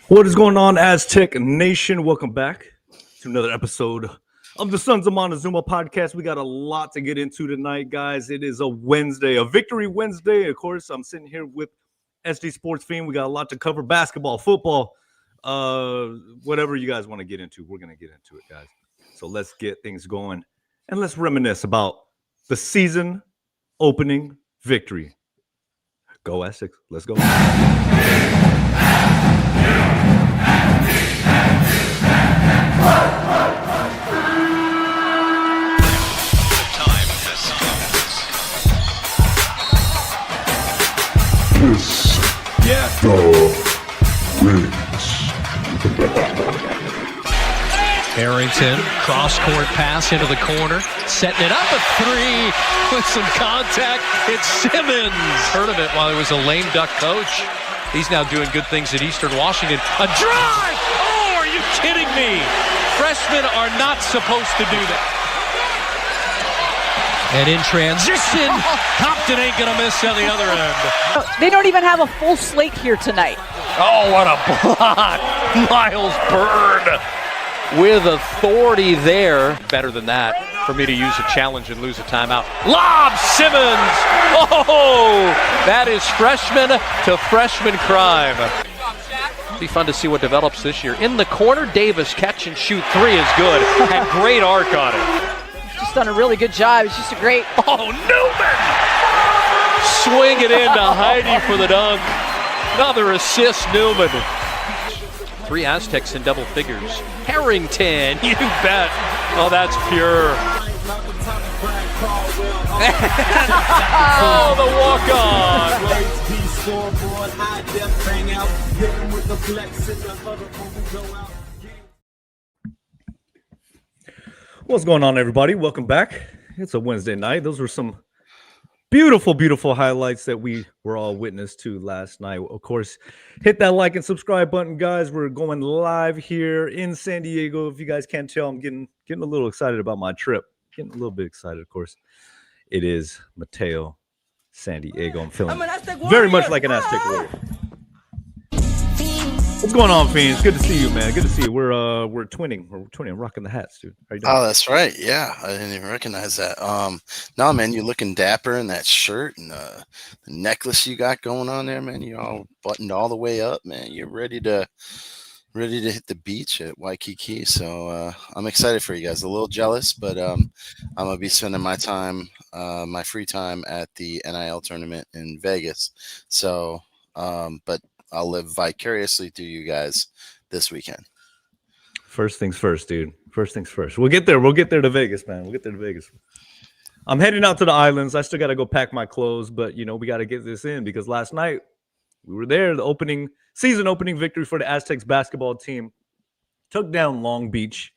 What is going on, Aztec Nation? Welcome back to another episode of the Sons of Montezuma podcast. We got a lot to get into tonight, guys. It is a Wednesday, a Victory Wednesday. Of course, I'm sitting here with SD Sports Fiend. We got a lot to cover: basketball, football, whatever you guys want to get into. We're going to get into it, guys. So let's get things going and let's reminisce about the season opening victory. Go Aztecs. Let's go. Harrington, cross-court pass into the corner, setting it up a three with some contact. It's Simmons. Heard of it while he was a lame duck coach. He's now doing good things at Eastern Washington. A drive! Oh, are you kidding me? Freshmen are not supposed to do that. And in transition, Compton ain't gonna miss on the other end. They don't even have a full slate here tonight. Oh, what a block! Miles Bird with authority there. Better than that for me to use a challenge and lose a timeout. Lob Simmons! Oh, that is freshman to freshman crime. Be fun to see what develops this year. In the corner, Davis catch and shoot three is good. Had great arc on it. Just done a really good job. It's just a great. Oh, Newman! Swing it into Heidi for the dunk. Another assist, Newman. Three Aztecs in double figures. Harrington, you bet. Oh, that's pure. Oh, the walk-on. What's going on, everybody? Welcome back. It's a Wednesday night. Those were some beautiful, beautiful highlights that we were all witness to last night. Of course, hit that like and subscribe button, guys. We're going live here in San Diego. If you guys can't tell, I'm getting a little excited about my trip. Getting a little bit excited, of course. It is Mateo, San Diego. I'm feeling very much like an Aztec warrior. What's going on, Fiends? Good to see you, man. Good to see you. We're twinning. We're twinning. I'm rocking the hats, dude. How you doing? Oh, that's right. Yeah, I didn't even recognize that. No, man, you're looking dapper in that shirt and the necklace you got going on there, man. You're all buttoned all the way up, man. You're ready to hit the beach at Waikiki. So I'm excited for you guys. A little jealous, but I'm gonna be spending my time, my free time at the NIL tournament in Vegas. So, but I'll live vicariously through you guys this weekend. First things first, dude. First things first. We'll get there. We'll get there to Vegas, man. We'll get there to Vegas. I'm heading out to the islands. I still got to go pack my clothes, but, we got to get this in because last night we were there. The season opening victory for the Aztecs basketball team took down Long Beach.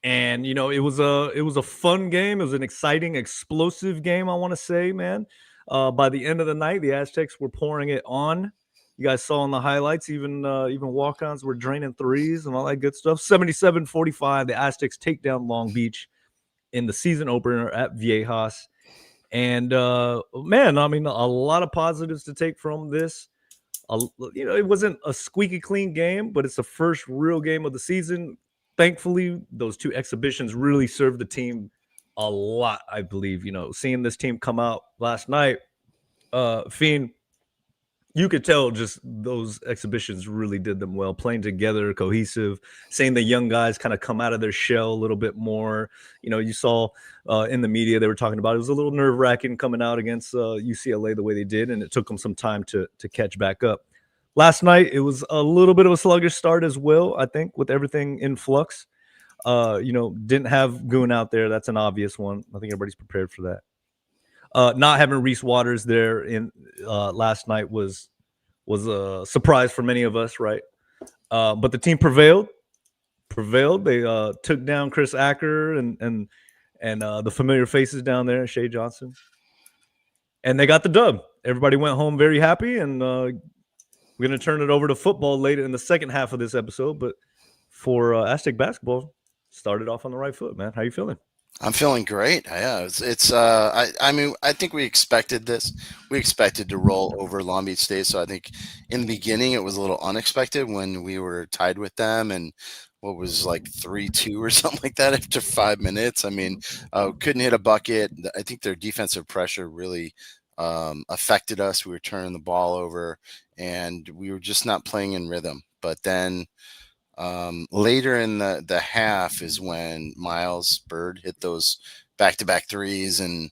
And, it was a fun game. It was an exciting, explosive game, I want to say, man. By the end of the night, the Aztecs were pouring it on. You guys saw in the highlights, even walk-ons were draining threes and all that good stuff. 77-45, the Aztecs take down Long Beach in the season opener at Viejas. And, man, I mean, a lot of positives to take from this. It wasn't a squeaky clean game, but it's the first real game of the season. Thankfully, those two exhibitions really served the team a lot, I believe. Seeing this team come out last night, Fiend, you could tell just those exhibitions really did them well, playing together, cohesive, seeing the young guys kind of come out of their shell a little bit more. You saw in the media, they were talking about it was a little nerve-wracking coming out against UCLA the way they did, and it took them some time to catch back up. Last night, it was a little bit of a sluggish start as well, I think, with everything in flux. Didn't have Goon out there. That's an obvious one. I think everybody's prepared for that. Not having Reese Waters there in last night was a surprise for many of us, right? But the team prevailed. They took down Chris Acker and the familiar faces down there, Shea Johnson, and they got the dub. Everybody went home very happy, and we're going to turn it over to football later in the second half of this episode. But for Aztec basketball, started off on the right foot, man. How you feeling? I'm feeling great. Yeah, I mean, I think we expected this. We expected to roll over Long Beach State. So I think in the beginning it was a little unexpected when we were tied with them and what was like 3-2 or something like that after 5 minutes. I mean, couldn't hit a bucket. I think their defensive pressure really affected us. We were turning the ball over and we were just not playing in rhythm. But then later in the half is when Miles Bird hit those back-to-back threes and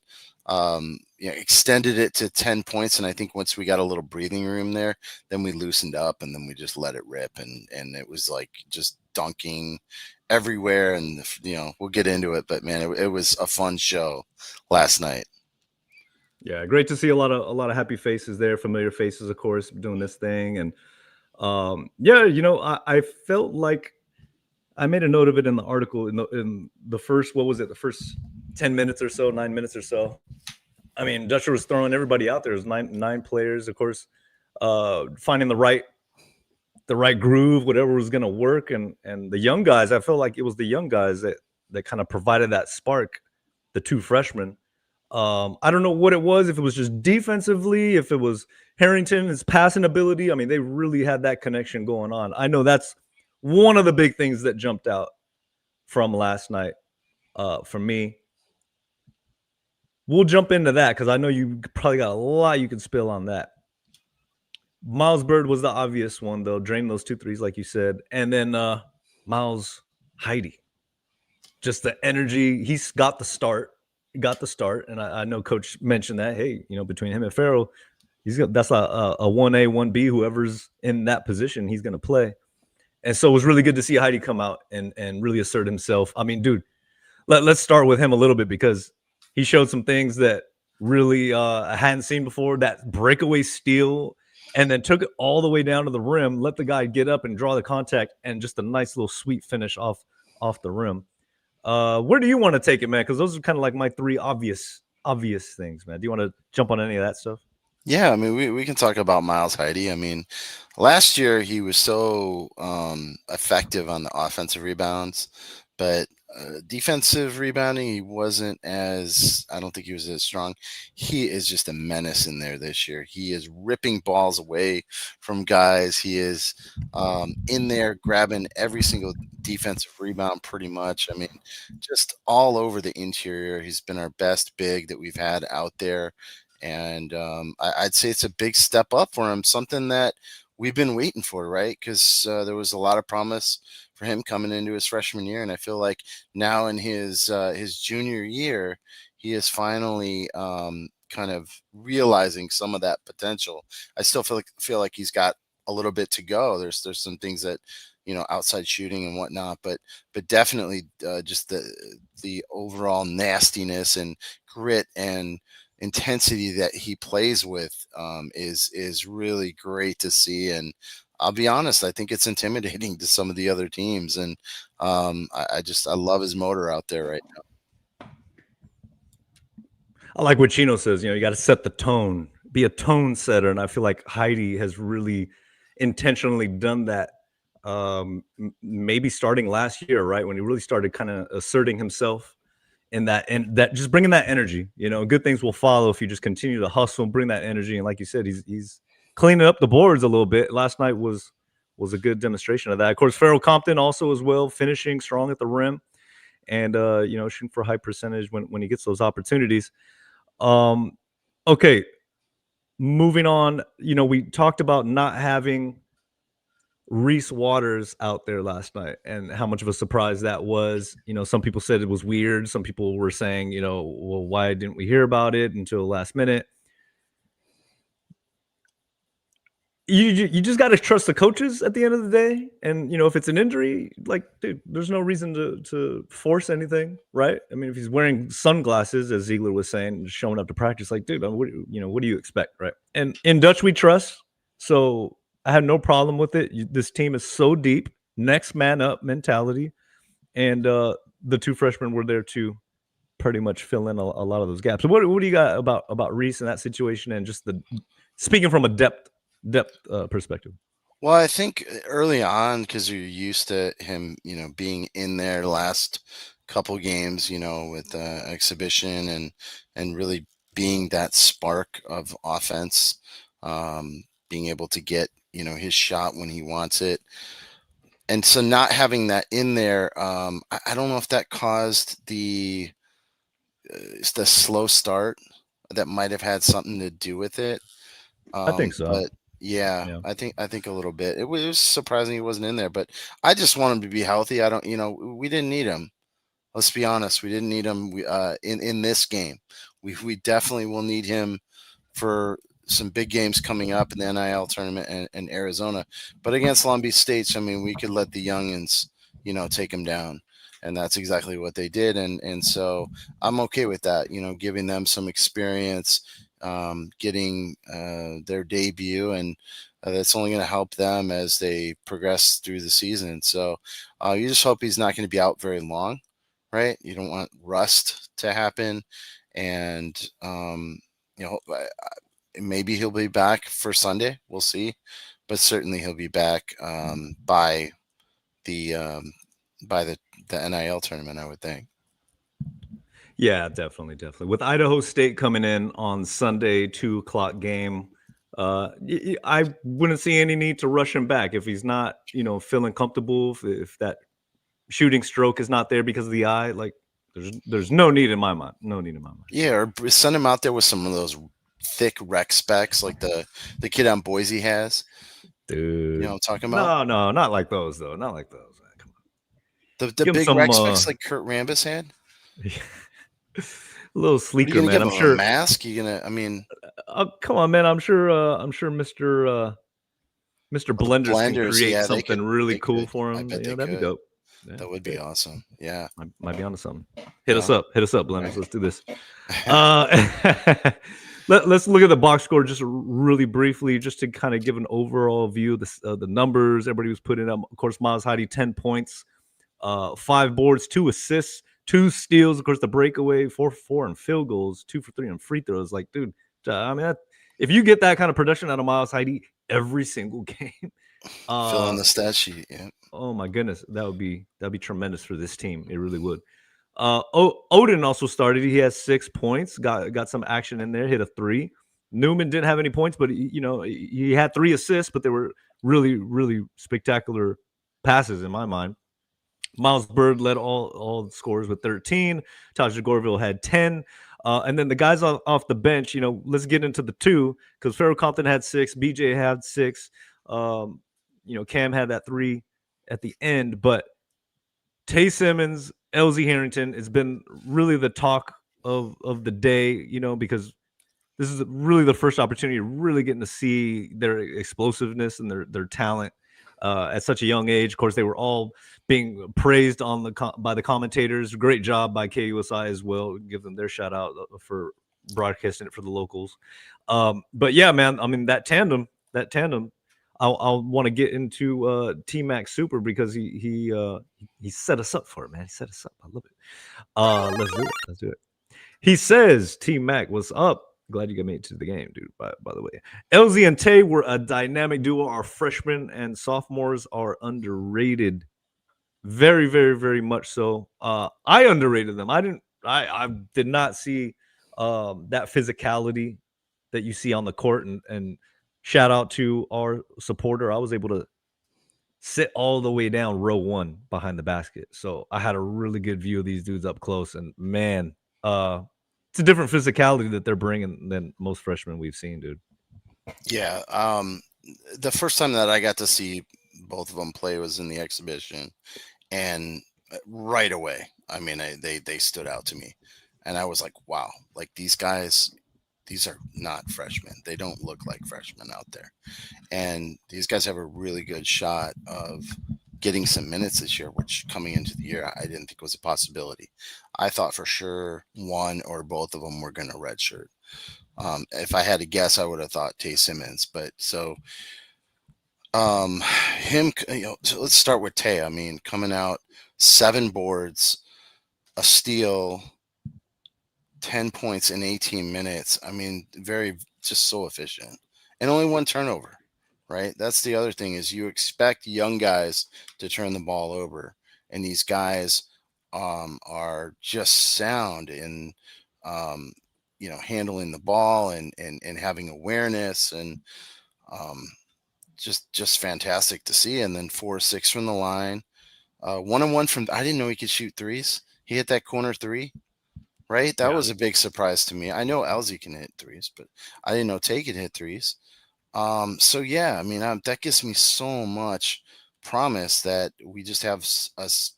extended it to 10 points. And I think once we got a little breathing room there, then we loosened up and then we just let it rip. And it was like just dunking everywhere. And, we'll get into it. But, man, it was a fun show last night. Yeah, great to see a lot of happy faces there, familiar faces, of course, doing this thing. And I felt like I made a note of it in the article in the first, what was it, the first 10 minutes or so, 9 minutes or so. I mean, Dutcher was throwing everybody out there. It was nine players, of course, finding the right groove, whatever was going to work. And the young guys, I felt like it was the young guys that kind of provided that spark, the two freshmen. I don't know what it was, if it was just defensively, if it was Harrington, his passing ability. I mean, they really had that connection going on. I know that's one of the big things that jumped out from last night for me. We'll jump into that because I know you probably got a lot you can spill on that. Miles Bird was the obvious one, though, drained those 2 threes, like you said. And then Miles Heidi, just the energy. He's got the start. And I know Coach mentioned that, hey, between him and Farrell, that's a 1A, 1B, whoever's in that position, he's going to play. And so it was really good to see Heidi come out and really assert himself. I mean, dude, let's start with him a little bit because he showed some things that really I hadn't seen before. That breakaway steal and then took it all the way down to the rim, let the guy get up and draw the contact, and just a nice little sweet finish off the rim. Where do you want to take it, man? Because those are kind of like my 3 obvious things, man. Do you want to jump on any of that stuff? Yeah, I mean, we can talk about Miles Heidi. I mean, last year he was so effective on the offensive rebounds, but defensive rebounding, he wasn't I don't think he was as strong. He is just a menace in there this year. He is ripping balls away from guys. He is in there grabbing every single defensive rebound pretty much. I mean, just all over the interior. He's been our best big that we've had out there. And I'd say it's a big step up for him, something that we've been waiting for, right? Because there was a lot of promise for him coming into his freshman year, and I feel like now in his junior year, he is finally kind of realizing some of that potential. I still feel like he's got a little bit to go. There's some things that outside shooting and whatnot, but definitely just the overall nastiness and grit and intensity that he plays with is really great to see. And I'll be honest, I think it's intimidating to some of the other teams. And I love his motor out there right now. I like what Chino says, you got to set the tone, be a tone setter. And I feel like Heidi has really intentionally done that. Maybe starting last year, right? When he really started kind of asserting himself in that, and that just bringing that energy, good things will follow if you just continue to hustle and bring that energy. And like you said, he's cleaning up the boards a little bit. Last night was a good demonstration of that. Of course, Farrell Compton also as well, finishing strong at the rim and, shooting for a high percentage when he gets those opportunities. Okay. Moving on, we talked about not having Reese Waters out there last night and how much of a surprise that was. Some people said it was weird. Some people were saying, well, why didn't we hear about it until the last minute? You just got to trust the coaches at the end of the day. And, if it's an injury, like, dude, there's no reason to force anything, right? I mean, if he's wearing sunglasses, as Ziegler was saying, showing up to practice, like, dude, what do you expect, right? And in Dutch, we trust. So I had no problem with it. This team is so deep, next man up mentality. And the 2 freshmen were there to pretty much fill in a lot of those gaps. So what do you got about Reese in that situation and just speaking from a depth perspective? Well, I think early on, because you're used to him, being in there last couple games, with exhibition and really being that spark of offense, being able to get, his shot when he wants it. And so not having that in there, I don't know if that caused the slow start. That might have had something to do with it. I think so. But yeah, Yeah. I think a little bit. It was surprising he wasn't in there, but I just want him to be healthy. I don't, we didn't need him. Let's be honest, we didn't need him in this game. We definitely will need him for some big games coming up in the NIL tournament in Arizona. But against Long Beach State, I mean, we could let the youngins, take him down. And that's exactly what they did. And so I'm okay with that, giving them some experience, getting their debut. And that's only going to help them as they progress through the season. So you just hope he's not going to be out very long, right? You don't want rust to happen. And, maybe he'll be back for Sunday. We'll see. But certainly he'll be back by the NIL tournament, I would think. Yeah, definitely. With Idaho State coming in on Sunday, 2:00 game, I wouldn't see any need to rush him back if he's not, feeling comfortable. If that shooting stroke is not there because of the eye, like there's no need in my mind. No need in my mind. Yeah, or send him out there with some of those thick rec specs like the kid on Boise has. Dude, you know what I'm talking about? No, not like those though. Not like those. Come on. The big rec specs like Kurt Rambis had. A little sleeker, man. I'm sure. sure. A mask? You gonna? I mean, come on, man. I'm sure. Mr. Blenders can create something really cool for him. That'd be dope. Yeah, that would be awesome. Yeah, might be onto something. Hit us up, Blenders. Let's do this. Let's look at the box score just really briefly, just to kind of give an overall view of the numbers everybody was putting up. Of course, Miles Heide, 10 points, 5 boards, 2 assists, 2 steals. Of course, the breakaway, 4 for 4 and field goals, 2 for 3 on free throws. Like, dude, I mean, if you get that kind of production out of Miles Heide every single game, fill in the stat sheet. Yeah. Oh my goodness, that'd be tremendous for this team. It really would. Odin also started. He has 6 points. Got some action in there. Hit a 3. Newman didn't have any points, but he had 3 assists, but they were really, really spectacular passes in my mind. Miles Bird led all the scores with 13. Taj Gorville had 10. And then the guys off the bench, let's get into the 2, because Pharaoh Compton had 6. BJ had 6. Cam had that 3 at the end. But Tay Simmons, LZ Harrington has been really the talk of the day, because this is really the first opportunity really getting to see their explosiveness and their talent at such a young age. Of course, they were all being praised by the commentators. Great job by KUSI as well. Give them their shout out for broadcasting it for the locals. But yeah, man, I mean, that tandem, I'll want to get into T-Mac Super, because he set us up for it, man. He set us up. I love it. Let's do it. He says, T-Mac, what's up? Glad you got made it to the game, dude. By the way, LZ and Tay were a dynamic duo. Our freshmen and sophomores are underrated. Very, very, very much so. I underrated them. I did not see that physicality that you see on the court, and shout out to our supporter. I was able to sit all the way down row 1 behind the basket. So I had a really good view of these dudes up close. And man, it's a different physicality that they're bringing than most freshmen we've seen, dude. Yeah. The first time that I got to see both of them play was in the exhibition. And right away, I mean, they stood out to me. And I was like, wow, like these guys, these are not freshmen. They don't look like freshmen out there. And these guys have a really good shot of getting some minutes this year, which coming into the year, I didn't think was a possibility. I thought for sure one or both of them were going to redshirt. If I had to guess, I would have thought Tay Simmons. But so him, so let's start with Tay. I mean, coming out 7 boards, a steal, 10 points in 18 minutes. I mean, just so efficient, and only 1 turnover, right? That's the other thing, is you expect young guys to turn the ball over, and these guys are just sound in, handling the ball and having awareness, and um, just fantastic to see. And then 4-6 from the line, 1-on-1 from. I didn't know he could shoot threes. He hit that corner three, right? That Yeah. was a big surprise to me. I know Elsie can hit threes, but I didn't know Tay could hit threes. So yeah, I mean, that gives me so much promise that we just have us.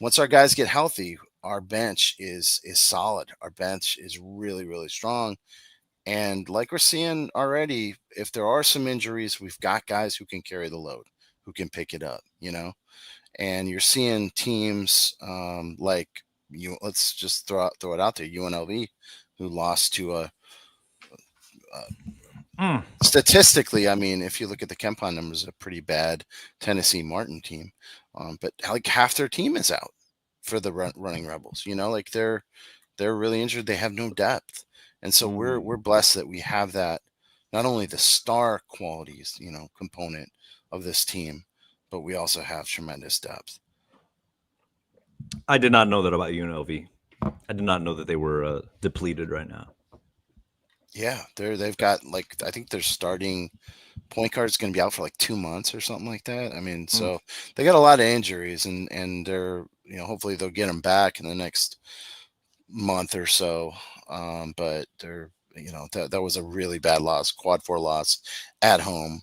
Once our guys get healthy, our bench is solid. Our bench is really, really strong. And like we're seeing already, if there are some injuries, we've got guys who can carry the load, who can pick it up. And you're seeing teams like you. Let's just throw it out there. UNLV, who lost to a statistically, I mean, if you look at the Kempon numbers, a pretty bad Tennessee Martin team. But like half their team is out for the running Rebels. Like they're really injured. They have no depth, and so we're blessed that we have that. Not only the star qualities, component of this team, but we also have tremendous depth. I did not know that about UNLV. I did not know that they were depleted right now. Yeah, they've got I think their starting point guard is going to be out for like 2 months or something like that. I mean, so they got a lot of injuries, and they're hopefully they'll get them back in the next month or so. But they're that was a really bad loss, quad 4 loss at home,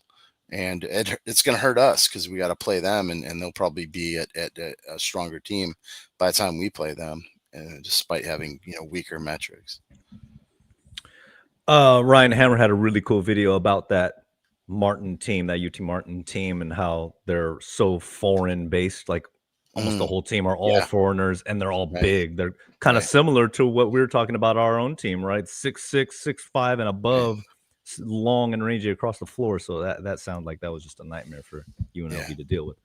and it's going to hurt us because we got to play them, and they'll probably be at a stronger team by the time we play them, despite having weaker metrics. Ryan Hammer had a really cool video about that Martin team, that UT Martin team, and how they're so foreign based. Like almost the whole team are all foreigners, and they're all big. They're kind of similar to what we were talking about our own team, right? 6'6", 6'5", and above, long and rangy across the floor. So that sounded like that was just a nightmare for UNLV to deal with.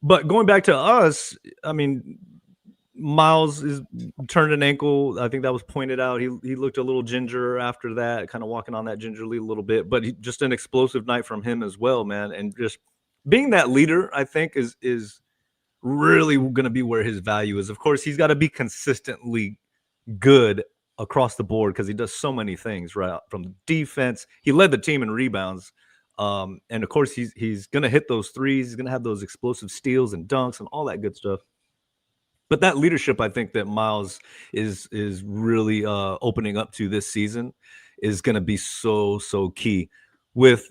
But going back to us, I mean, Miles is turned an ankle. I think that was pointed out. He looked a little ginger after that, kind of walking on that gingerly a little bit. But just an explosive night from him as well, man. And just being that leader, I think, is really going to be where his value is. Of course, he's got to be consistently good across the board because he does so many things, right? From the defense, he led the team in rebounds. And of course, he's going to hit those threes. He's going to have those explosive steals and dunks and all that good stuff. But that leadership, I think that Miles is really opening up to this season is going to be so key. With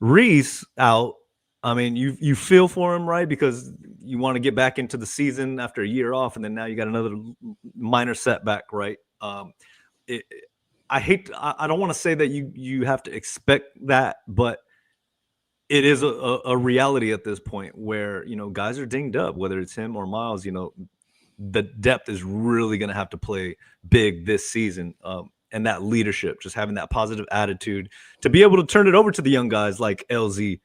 Reese out, I mean, you feel for him, right? Because you want to get back into the season after a year off, and then now you got another minor setback, right? I don't want to say that you have to expect that, but it is a reality at this point where guys are dinged up, whether it's him or Miles. The depth is really going to have to play big this season. And that leadership, just having that positive attitude to be able to turn it over to the young guys like LZ,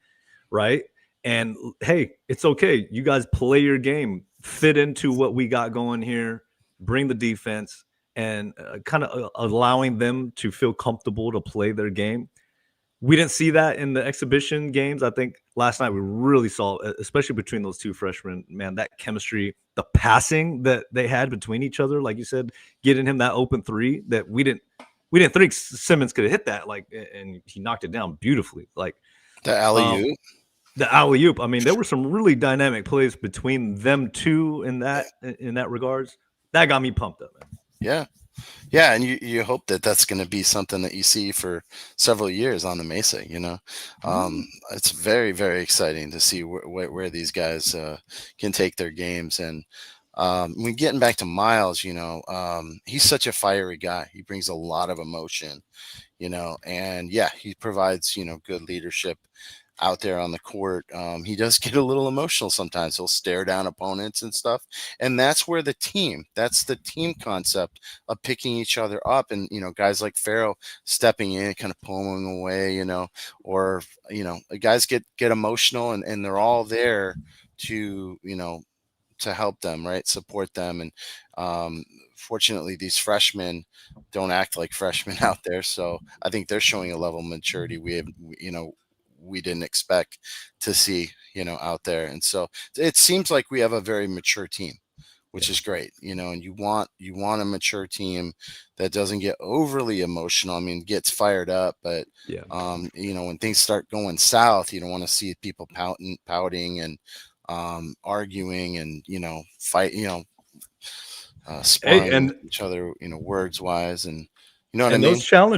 right? And hey, it's okay. You guys play your game, fit into what we got going here, bring the defense, and kind of allowing them to feel comfortable to play their game. We didn't see that in the exhibition games. I think last night we really saw, especially between those two freshmen, man, that chemistry, the passing that they had between each other, like you said, getting him that open three that we didn't think Simmons could have hit that, like, and he knocked it down beautifully. Like the alley-oop. The alley-oop. I mean, there were some really dynamic plays between them two in that regards. That got me pumped up, man. Yeah, and you hope that that's going to be something that you see for several years on the Mesa. It's very, very exciting to see where these guys can take their games. And when getting back to Miles, he's such a fiery guy. He brings a lot of emotion, and he provides good leadership out there on the court. He does get a little emotional sometimes. He'll stare down opponents and stuff. And that's where that's the team concept of picking each other up. And, guys like Farrell stepping in, kind of pulling them away, or, guys get emotional and they're all there to help them, right? Support them. And, fortunately, these freshmen don't act like freshmen out there. So I think they're showing a level of maturity we didn't expect to see, out there. And so it seems like we have a very mature team, which is great, and you want a mature team that doesn't get overly emotional. I mean, gets fired up, but Yeah. when things start going south, you don't want to see people pouting and arguing and fight, sparring and with each other, words wise, and you know what I And mean?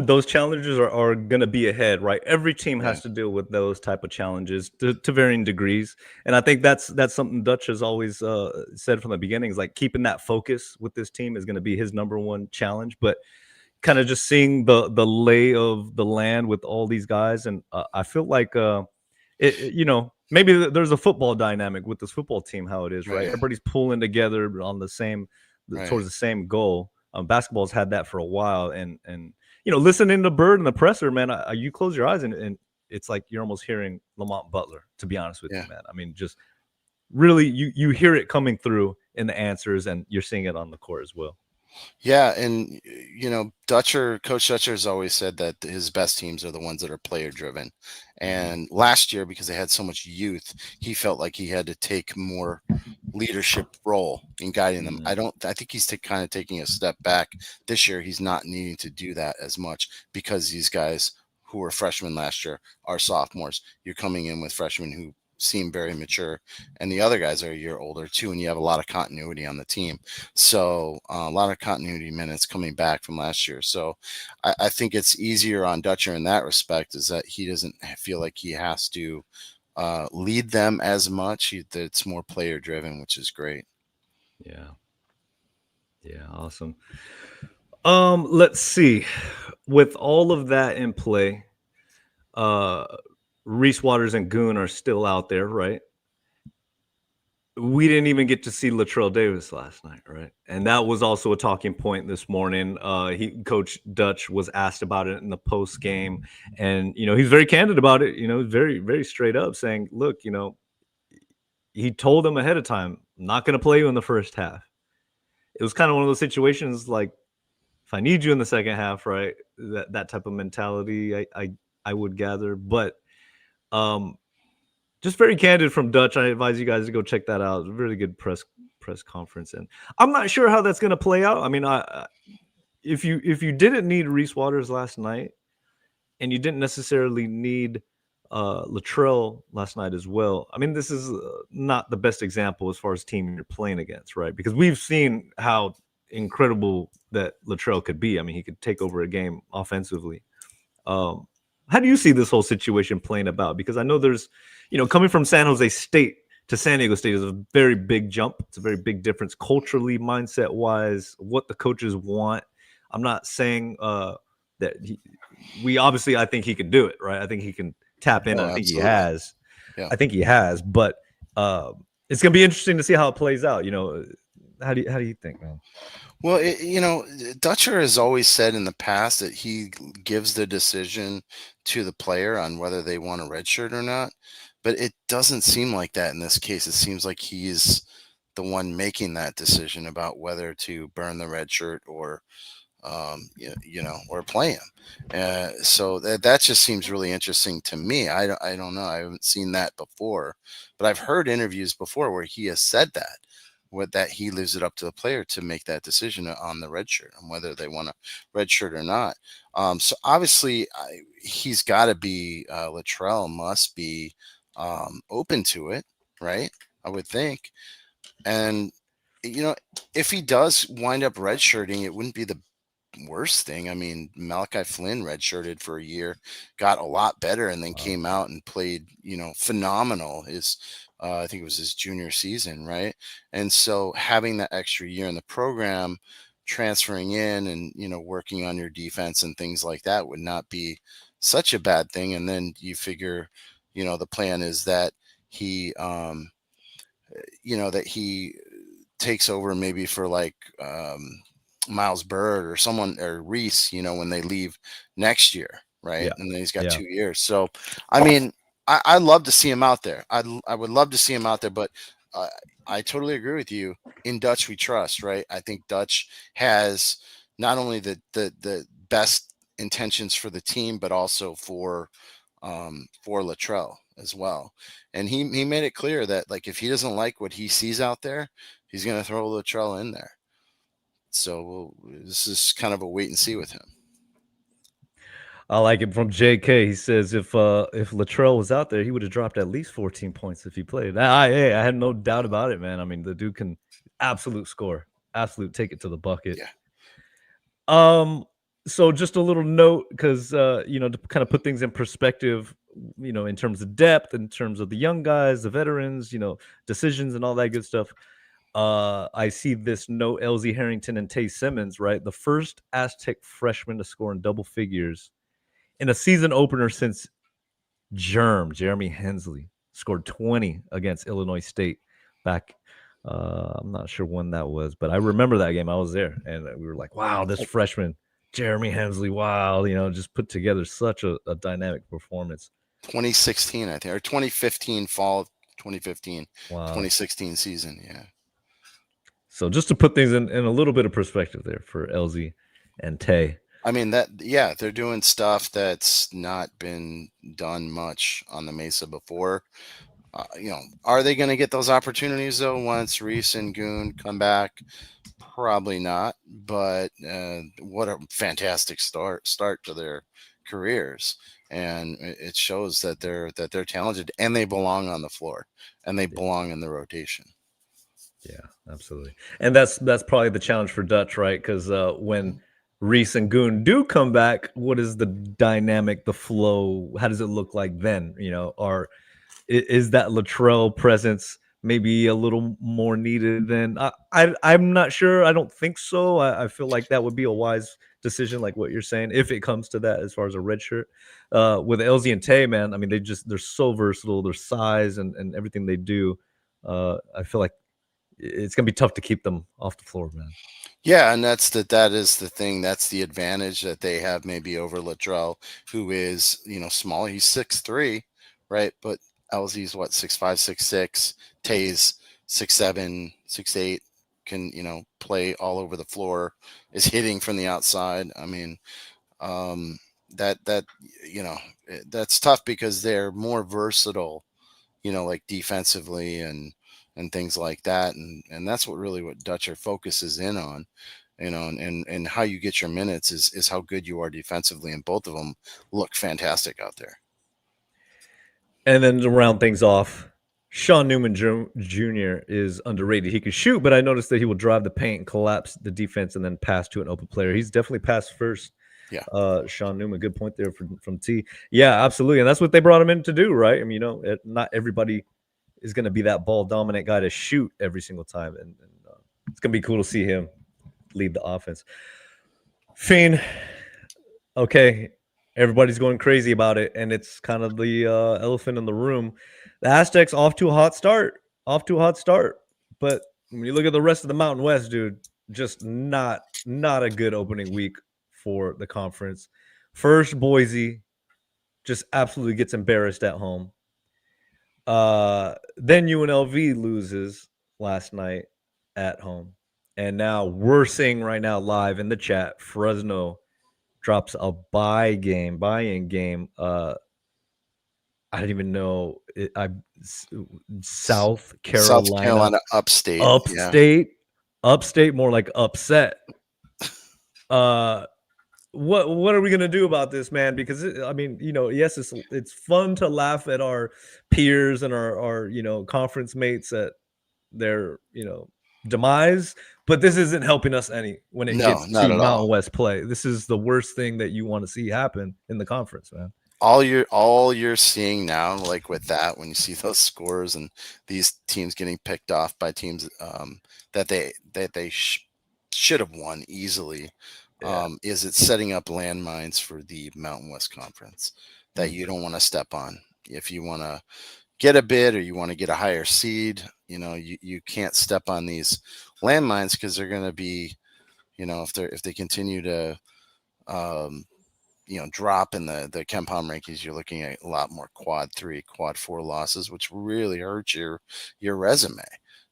those challenges are going to be ahead, right? Every team Yeah. has to deal with those type of challenges to varying degrees, and I think that's something Dutch has always said from the beginning. Is like keeping that focus with this team is going to be his number one challenge. But kind of just seeing the lay of the land with all these guys, and I feel like maybe there's a football dynamic with this football team, how it is, right? Right. Everybody's pulling together on the same Right. towards the same goal. Basketball's had that for a while, and listening to Bird and the presser, man, you close your eyes and it's like you're almost hearing Lamont Butler. To be honest with you, man, I mean, just really you hear it coming through in the answers, and you're seeing it on the court as well. Yeah, and Coach Dutcher has always said that his best teams are the ones that are player driven. And last year, because they had so much youth, he felt like he had to take more leadership role in guiding them. I think he's kind of taking a step back this year. He's not needing to do that as much because these guys who were freshmen last year are sophomores. You're coming in with freshmen who seem very mature, and the other guys are a year older too, and you have a lot of continuity on the team. So a lot of continuity minutes coming back from last year. So I think it's easier on Dutcher in that respect, is that he doesn't feel like he has to lead them as much. It's more player driven, which is great. Yeah, awesome. Let's see. With all of that in play, Reese Waters and Goon are still out there, right? We didn't even get to see Latrell Davis last night, right? And that was also a talking point this morning. Coach Dutch was asked about it in the post game, and he's very candid about it. Very, very straight up saying, "Look, he told them ahead of time, I'm not going to play you in the first half." It was kind of one of those situations like, if I need you in the second half, right? That type of mentality, I would gather, but just very candid from Dutch. I advise you guys to go check that out. Really good press conference, and I'm not sure how that's going to play out. I mean, if you didn't need Reese Waters last night, and you didn't necessarily need Latrell last night as well, I mean, this is not the best example as far as team you're playing against, right? Because we've seen how incredible that Latrell could be. I mean, he could take over a game offensively. How do you see this whole situation playing about? Because I know there's, coming from San Jose State to San Diego State is a very big jump. It's a very big difference culturally, mindset-wise, what the coaches want. I'm not saying that I think he can do it, right? I think he can tap in. I think he has. Yeah. I think he has. But it's going to be interesting to see how it plays out. How do you think, man? Well, Dutcher has always said in the past that he gives the decision to the player on whether they want a red shirt or not. But it doesn't seem like that in this case. It seems like he's the one making that decision about whether to burn the red shirt or, or play him. So that just seems really interesting to me. I don't know. I haven't seen that before, but I've heard interviews before where he has said that he leaves it up to the player to make that decision on the red shirt, on whether they want a red shirt or not. So obviously he's got to be, Latrell must be open to it, right? I would think. And, if he does wind up redshirting, it wouldn't be the worst thing. I mean, Malachi Flynn redshirted for a year, got a lot better, and then came out and played, phenomenal. I think it was his junior season, right? And so having that extra year in the program, transferring in and, working on your defense and things like that would not be such a bad thing. And then you figure, the plan is that he, that he takes over maybe for like Miles Bird or someone, or Reese, when they leave next year, right? Yeah. And then he's got 2 years. So, I mean, I love to see him out there. I would love to see him out there, but I totally agree with you. In Dutch, we trust, right? I think Dutch has not only the best intentions for the team, but also for for Latrell as well. And he made it clear that, like, if he doesn't like what he sees out there, he's going to throw Latrell in there. So this is kind of a wait and see with him. I like it from JK. He says if Latrell was out there, he would have dropped at least 14 points if he played. I had no doubt about it, man. I mean, the dude can absolute score, absolute take it to the bucket. Yeah. So just a little note, because you know, to kind of put things in perspective, you know, in terms of depth, in terms of the young guys, the veterans, you know, decisions and all that good stuff. I see this note: LZ Harrington and Tay Simmons, right? The first Aztec freshman to score in double figures in a season opener since Jeremy Hensley scored 20 against Illinois State back. I'm not sure when that was, but I remember that game. I was there, and we were like, "Wow, this freshman Jeremy Hensley, wow!" You know, just put together such a dynamic performance. 2016, I think, or 2015 fall, 2015, Wow. 2016 season, yeah. So just to put things in a little bit of perspective there for LZ and Tay. I mean, they're doing stuff that's not been done much on the Mesa before. You know, are they going to get those opportunities though once Reese and Goon come back? Probably not. But what a fantastic start to their careers, and it shows that they're talented and they belong on the floor and they belong in the rotation. Yeah, absolutely. And that's probably the challenge for Dutch, right? Because when Reese and Goon do come back, what is the dynamic, the flow? How does it look like then? You know, is that Latrell presence maybe a little more needed than I'm not sure. I don't think so. I feel like that would be a wise decision, like what you're saying, if it comes to that, as far as a red shirt. With LZ and Tay, man, I mean, they're so versatile, their size and everything they do. I feel like it's gonna be tough to keep them off the floor, man. Yeah, and that is the thing. That's the advantage that they have maybe over Latrell, who is, you know, smaller. He's 6'3", right? But LZ's what, 6'5", 6'6". Tay's 6'7", 6'8", can, you know, play all over the floor, is hitting from the outside. I mean, that you know, that's tough because they're more versatile, you know, like defensively and things like that. And that's what Dutcher focuses in on, you know, and how you get your minutes is how good you are defensively. And both of them look fantastic out there. And then to round things off, Sean Newman Jr. is underrated. He can shoot, but I noticed that he will drive the paint and collapse the defense and then pass to an open player. He's definitely pass first. Yeah. Sean Newman, good point there from T. Yeah, absolutely. And that's what they brought him in to do, right? I mean, you know, not everybody is going to be that ball dominant guy to shoot every single time. And it's going to be cool to see him lead the offense. Fiend, okay, everybody's going crazy about it, and it's kind of the elephant in the room. The Aztecs off to a hot start. But when you look at the rest of the Mountain West, dude, just not a good opening week for the conference. First, Boise just absolutely gets embarrassed at home. Then UNLV loses last night at home. And now we're seeing right now live in the chat, Fresno drops a buy-in game. I don't even know. South Carolina upstate. Upstate, more like upset. What are we gonna do about this, man? Because I mean, you know, yes, it's fun to laugh at our peers and our you know, conference mates at their, you know, demise, but this isn't helping us any when it gets to Mountain West play. This is the worst thing that you want to see happen in the conference, man. All you're seeing now, like with that, when you see those scores and these teams getting picked off by teams that they should have won easily. Is it setting up landmines for the Mountain West Conference that you don't want to step on? If you want to get a bid or you want to get a higher seed, you know, you can't step on these landmines because they're going to be, you know, if they continue to, you know, drop in the KenPom rankings, you're looking at a lot more quad 3, quad 4 losses, which really hurt your resume.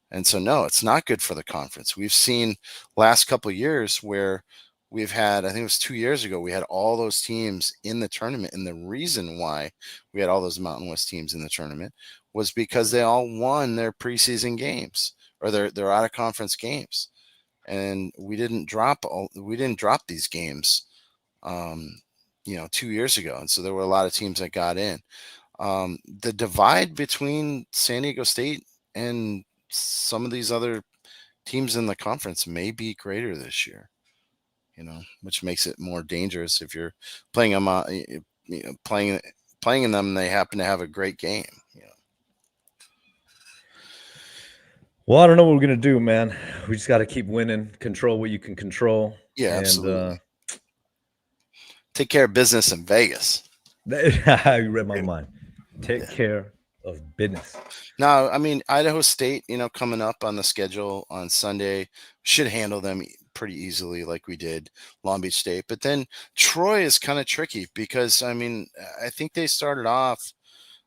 And so, no, it's not good for the conference. We've seen last couple of years where we've had, I think it was 2 years ago, we had all those teams in the tournament. And the reason why we had all those Mountain West teams in the tournament was because they all won their preseason games or their out of conference games. And we didn't drop these games, 2 years ago. And so there were a lot of teams that got in. The divide between San Diego State and some of these other teams in the conference may be greater this year, which makes it more dangerous if you're playing them, playing in them. They happen to have a great game. Well, I don't know what we're gonna do, man. We just got to keep winning, control what you can control. Yeah, and, absolutely. Take care of business in Vegas. You read my mind. Take care of business. No, I mean, Idaho State, coming up on the schedule on Sunday, should handle them pretty easily like we did Long Beach State. But then Troy is kind of tricky because, I mean, I think they started off,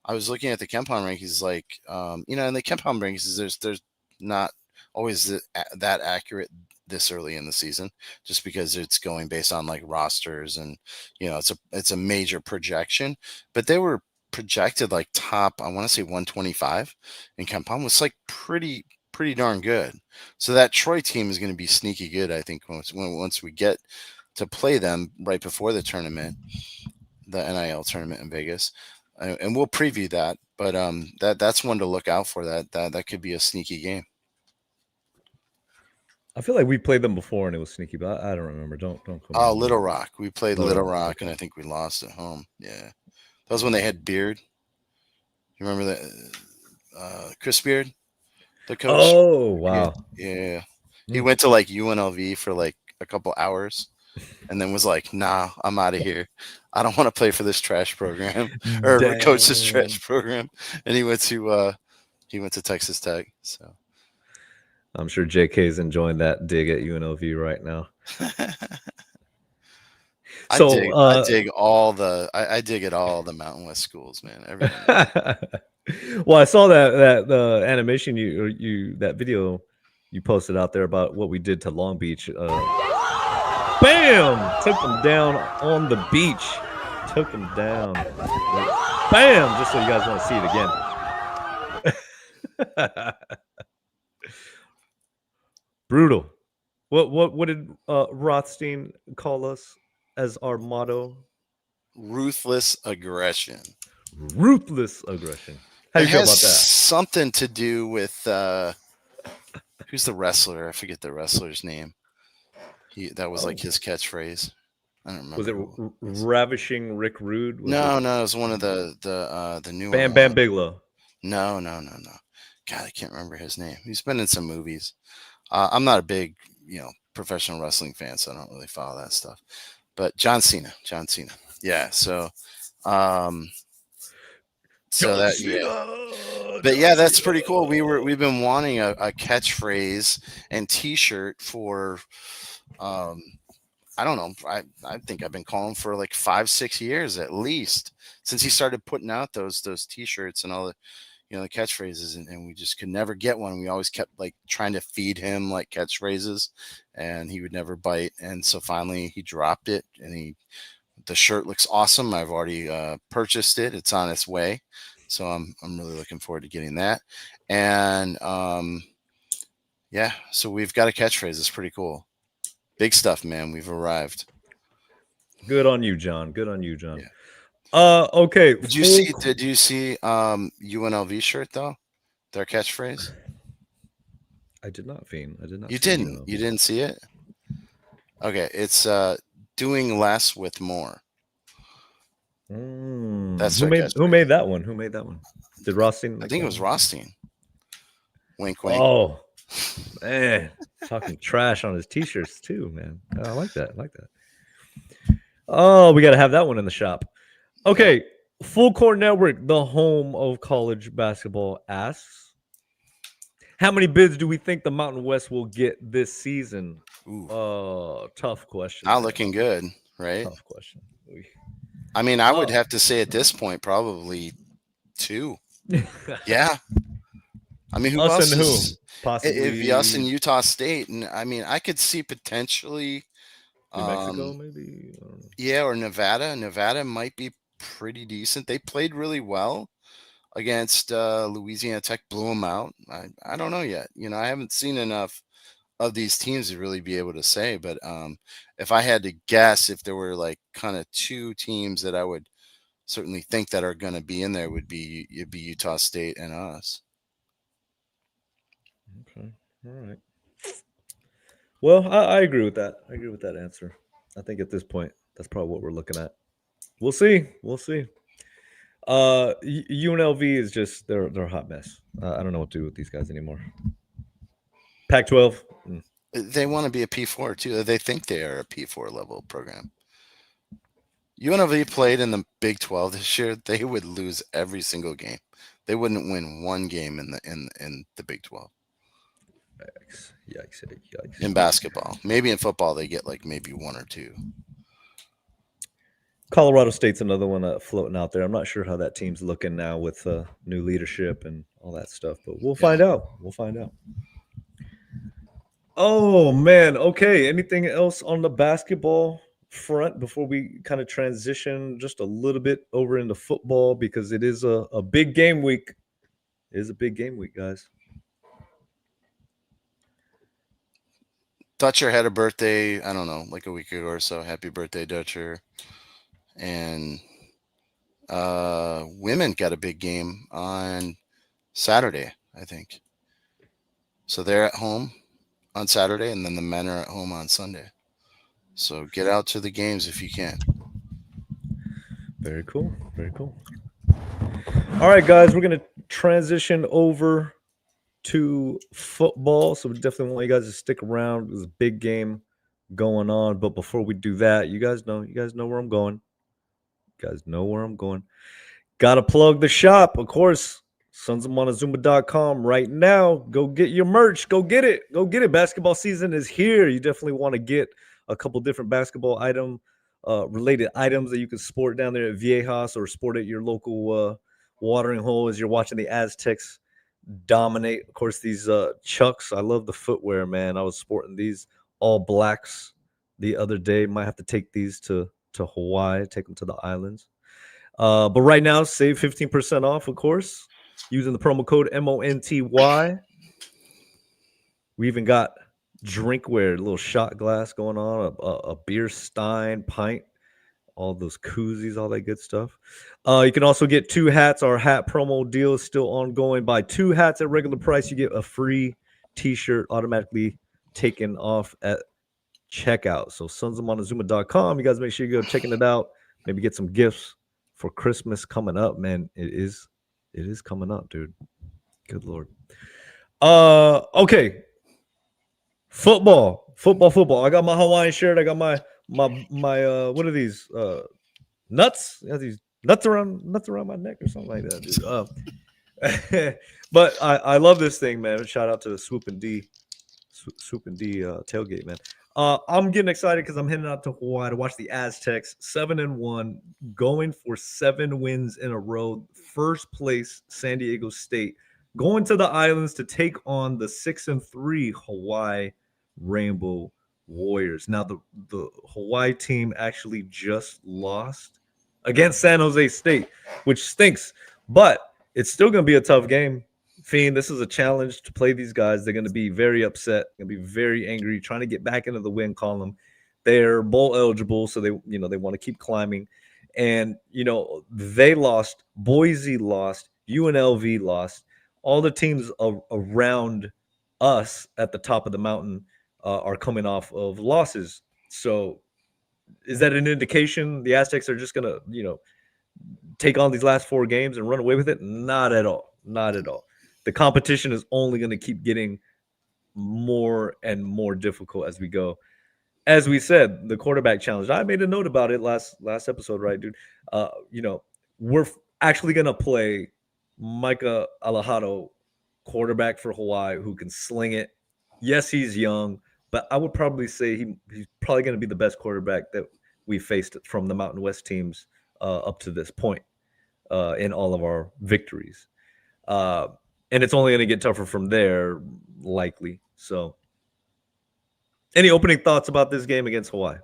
I was looking at the KenPom rankings, like, in the KenPom rankings, there's not always that accurate this early in the season, just because it's going based on like rosters and, it's a major projection. But they were projected like top, I want to say 125, and KenPom was like pretty darn good. So that Troy team is going to be sneaky good, I think, once we get to play them right before the tournament, the NIL tournament in Vegas, and we'll preview that. But that's one to look out for. That could be a sneaky game. I feel like we played them before and it was sneaky, but I don't remember. Don't come. Oh, Little Rock. We played Little Rock, and I think we lost at home. Yeah. That was when they had Beard. You remember that? Chris Beard, the coach? Oh, wow. Yeah. He went to like UNLV for like a couple hours and then was like, nah, I'm out of here. I don't want to play for this trash program or coach this trash program. And he went to Texas Tech. So I'm sure JK is enjoying that dig at UNLV right now. I dig I dig at all the Mountain West schools, man. Everything. Well, I saw that animation you that video you posted out there about what we did to Long Beach. Bam! Took them down on the beach. Took them down. Bam! Just so you guys want to see it again. Brutal. What did Rothstein call us as our motto? Ruthless aggression. Ruthless aggression. How do you feel about that? Something to do with who's the wrestler? I forget the wrestler's name. That was like his catchphrase. I don't remember. Was it Ravishing Rick Rude? No, it was one of the new Bam Bigelow. No. God, I can't remember his name. He's been in some movies. I'm not a big, professional wrestling fan, so I don't really follow that stuff. But John Cena. Yeah. So, that's pretty cool. We've been wanting a catchphrase and T-shirt for, I don't know. I think I've been calling for like 5-6 years at least since he started putting out those T-shirts and all the, the catchphrases, and we just could never get one. We always kept like trying to feed him like catchphrases, and he would never bite. And so finally he dropped it, and the shirt looks awesome. I've already purchased it. It's on its way. So I'm really looking forward to getting that. And so we've got a catchphrase. It's pretty cool. Big stuff, man. We've arrived. Good on you, John. Yeah. Okay. Did you see UNLV shirt though? Their catchphrase? I did not, Fiend. I did not. You didn't. UNLV. You didn't see it? Okay, it's doing less with more. That's who made that one? Who made that one? Did Rothstein? I think it was Rothstein. Wink, wink. Oh man, talking trash on his t-shirts too, man. I like that. Oh, we got to have that one in the shop. Okay, Full Court Network, the home of college basketball, asks, how many bids do we think the Mountain West will get this season? Tough question. Not looking good, right? Tough question. I mean, I would have to say at this point, probably 2. Yeah. I mean, who else? And who? Possibly us and Utah State. And I mean, I could see potentially New Mexico, maybe. I don't know. Yeah, or Nevada. Nevada might be pretty decent. They played really well against Louisiana Tech, blew them out. I don't know yet. I haven't seen enough of these teams to really be able to say. But if I had to guess, if there were like kind of two teams that I would certainly think that are going to be in there, it'd be Utah State and us. Okay. All right. Well, I agree with that. I agree with that answer. I think at this point, that's probably what we're looking at. We'll see. We'll see. UNLV is just they're a hot mess. I don't know what to do with these guys anymore. Pac-12. They want to be a P4 too. They think they are a P4 level program. UNLV played in the Big 12 this year. They would lose every single game. They wouldn't win one game in the Big 12. Yikes. In basketball. Maybe in football they get like maybe one or two. Colorado State's another one floating out there. I'm not sure how that team's looking now with new leadership and all that stuff, but we'll find out. We'll find out. Oh, man. Okay. Anything else on the basketball front before we kind of transition just a little bit over into football, because it is a big game week. It is a big game week, guys. Dutcher had a birthday, I don't know, like a week ago or so. Happy birthday, Dutcher. And women got a big game on Saturday, I think. So they're at home on Saturday, and then the men are at home on Sunday. So get out to the games if you can. Very cool. Very cool. All right, guys, we're going to transition over to football. So we definitely want you guys to stick around. There's a big game going on. But before we do that, you guys know where I'm going. Gotta plug the shop, of course. SonsofMontezuma.com right now. Go get your merch. Go get it. Basketball season is here. You definitely want to get a couple different basketball related items that you can sport down there at Viejas or sport at your local watering hole as you're watching the Aztecs dominate. Of course, these Chucks. I love the footwear, man. I was sporting these all blacks the other day. Might have to take these to Hawaii, take them to the islands. But right now, save 15% off, of course, using the promo code MONTY. We even got drinkware, a little shot glass going on, a beer stein, pint, all those koozies, all that good stuff. You can also get 2 hats. Our hat promo deal is still ongoing. Buy 2 hats at regular price, you get a free t-shirt automatically taken off at checkout. So SonsofMontezuma.com. You guys make sure you go checking it out. Maybe get some gifts for Christmas coming up, man. It is coming up, dude. Good Lord. Okay. Football. I got my Hawaiian shirt. I got my what are these? Nuts? Yeah, these nuts around my neck or something like that, dude. But I love this thing, man. Shout out to Swoop and D tailgate, man. I'm getting excited because I'm heading out to Hawaii to watch the Aztecs 7-1, going for 7 wins in a row. First place, San Diego State, going to the islands to take on the 6-3 Hawaii Rainbow Warriors. Now, the Hawaii team actually just lost against San Jose State, which stinks, but it's still going to be a tough game. Fiend, this is a challenge to play these guys. They're going to be very upset, going to be very angry, trying to get back into the win column. They're bowl eligible, so they want to keep climbing. And they lost. Boise lost. UNLV lost. All the teams around us at the top of the mountain are coming off of losses. So, is that an indication the Aztecs are just going to take on these last 4 games and run away with it? Not at all. Not at all. The competition is only going to keep getting more and more difficult as we go. As we said, the quarterback challenge. I made a note about it last episode, right, dude? We're actually going to play Micah Alejado, quarterback for Hawaii, who can sling it. Yes, he's young, but I would probably say he's probably going to be the best quarterback that we faced from the Mountain West teams up to this point in all of our victories. And it's only going to get tougher from there, likely. So, any opening thoughts about this game against Hawaii?